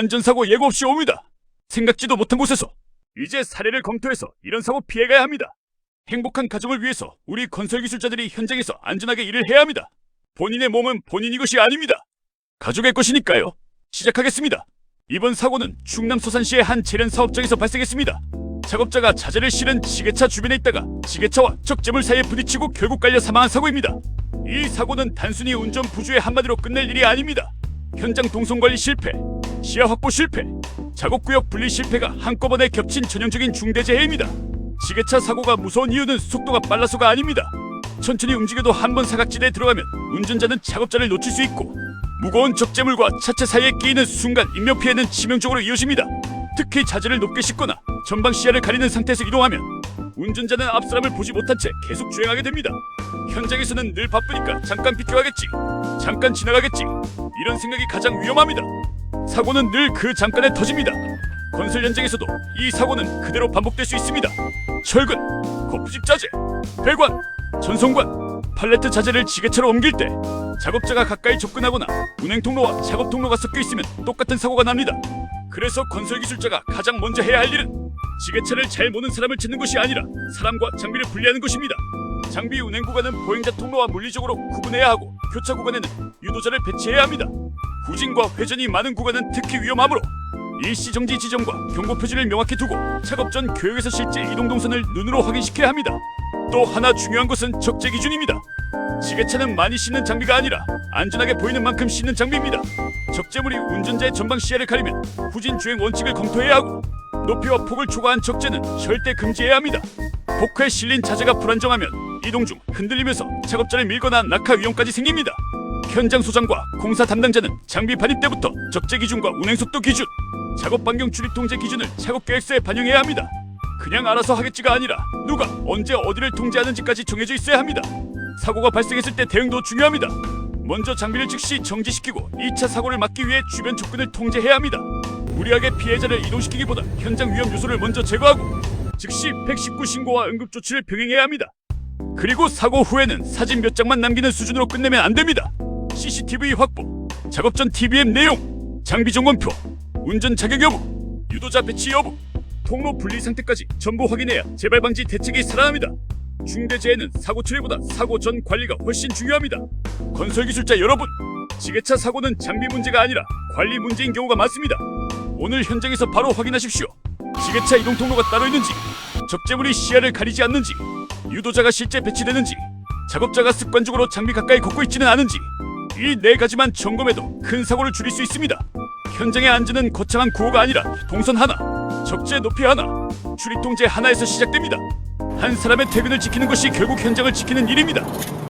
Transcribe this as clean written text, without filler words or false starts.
안전사고 예고 없이 옵니다. 생각지도 못한 곳에서. 이제 사례를 검토해서 이런 사고 피해가야 합니다. 행복한 가정을 위해서 우리 건설기술자들이 현장에서 안전하게 일을 해야 합니다. 본인의 몸은 본인이 것이 아닙니다. 가족의 것이니까요. 시작하겠습니다. 이번 사고는 충남 서산시의 한 재련 사업장에서 발생했습니다. 작업자가 자재를 실은 지게차 주변에 있다가 지게차와 적재물 사이에 부딪히고 결국 깔려 사망한 사고입니다. 이 사고는 단순히 운전 부주의 한마디로 끝낼 일이 아닙니다. 현장 동선관리 실패, 시야 확보 실패, 작업구역 분리 실패가 한꺼번에 겹친 전형적인 중대재해입니다. 지게차 사고가 무서운 이유는 속도가 빨라서가 아닙니다. 천천히 움직여도 한 번 사각지대에 들어가면 운전자는 작업자를 놓칠 수 있고 무거운 적재물과 차체 사이에 끼이는 순간 인명피해는 치명적으로 이어집니다. 특히 자재를 높게 싣거나 전방 시야를 가리는 상태에서 이동하면 운전자는 앞사람을 보지 못한 채 계속 주행하게 됩니다. 현장에서는 늘 바쁘니까 잠깐 비켜가겠지, 잠깐 지나가겠지, 이런 생각이 가장 위험합니다. 사고는 늘 그 잠깐에 터집니다. 건설 현장에서도 이 사고는 그대로 반복될 수 있습니다. 철근, 거푸집 자재, 배관, 전송관, 팔레트 자재를 지게차로 옮길 때 작업자가 가까이 접근하거나 운행 통로와 작업 통로가 섞여 있으면 똑같은 사고가 납니다. 그래서 건설기술자가 가장 먼저 해야 할 일은 지게차를 잘 모는 사람을 찾는 것이 아니라 사람과 장비를 분리하는 것입니다. 장비 운행 구간은 보행자 통로와 물리적으로 구분해야 하고 교차 구간에는 유도자를 배치해야 합니다. 후진과 회전이 많은 구간은 특히 위험하므로 일시정지 지점과 경고 표지를 명확히 두고 작업 전 교역에서 실제 이동 동선을 눈으로 확인시켜야 합니다. 또 하나 중요한 것은 적재 기준입니다. 지게차는 많이 싣는 장비가 아니라 안전하게 보이는 만큼 싣는 장비입니다. 적재물이 운전자의 전방 시야를 가리면 후진 주행 원칙을 검토해야 하고 높이와 폭을 초과한 적재는 절대 금지해야 합니다. 포크에 실린 자재가 불안정하면 이동 중 흔들리면서 작업자를 밀거나 낙하 위험까지 생깁니다. 현장 소장과 공사 담당자는 장비 반입 때부터 적재 기준과 운행속도 기준, 작업 반경 출입 통제 기준을 작업 계획서에 반영해야 합니다. 그냥 알아서 하겠지가 아니라 누가 언제 어디를 통제하는지까지 정해져 있어야 합니다. 사고가 발생했을 때 대응도 중요합니다. 먼저 장비를 즉시 정지시키고 2차 사고를 막기 위해 주변 접근을 통제해야 합니다. 무리하게 피해자를 이동시키기보다 현장 위험 요소를 먼저 제거하고 즉시 119 신고와 응급조치를 병행해야 합니다. 그리고 사고 후에는 사진 몇 장만 남기는 수준으로 끝내면 안 됩니다. CCTV 확보, 작업 전 TBM 내용, 장비 점검표, 운전 자격 여부, 유도자 배치 여부, 통로 분리 상태까지 전부 확인해야 재발 방지 대책이 살아납니다. 중대재해는 사고 처리보다 사고 전 관리가 훨씬 중요합니다. 건설기술자 여러분, 지게차 사고는 장비 문제가 아니라 관리 문제인 경우가 많습니다. 오늘 현장에서 바로 확인하십시오. 지게차 이동 통로가 따로 있는지, 적재물이 시야를 가리지 않는지, 유도자가 실제 배치되는지, 작업자가 습관적으로 장비 가까이 걷고 있지는 않은지, 이 네 가지만 점검해도 큰 사고를 줄일 수 있습니다. 현장의 안전은 거창한 구호가 아니라 동선 하나, 적재 높이 하나, 출입 통제 하나에서 시작됩니다. 한 사람의 퇴근을 지키는 것이 결국 현장을 지키는 일입니다.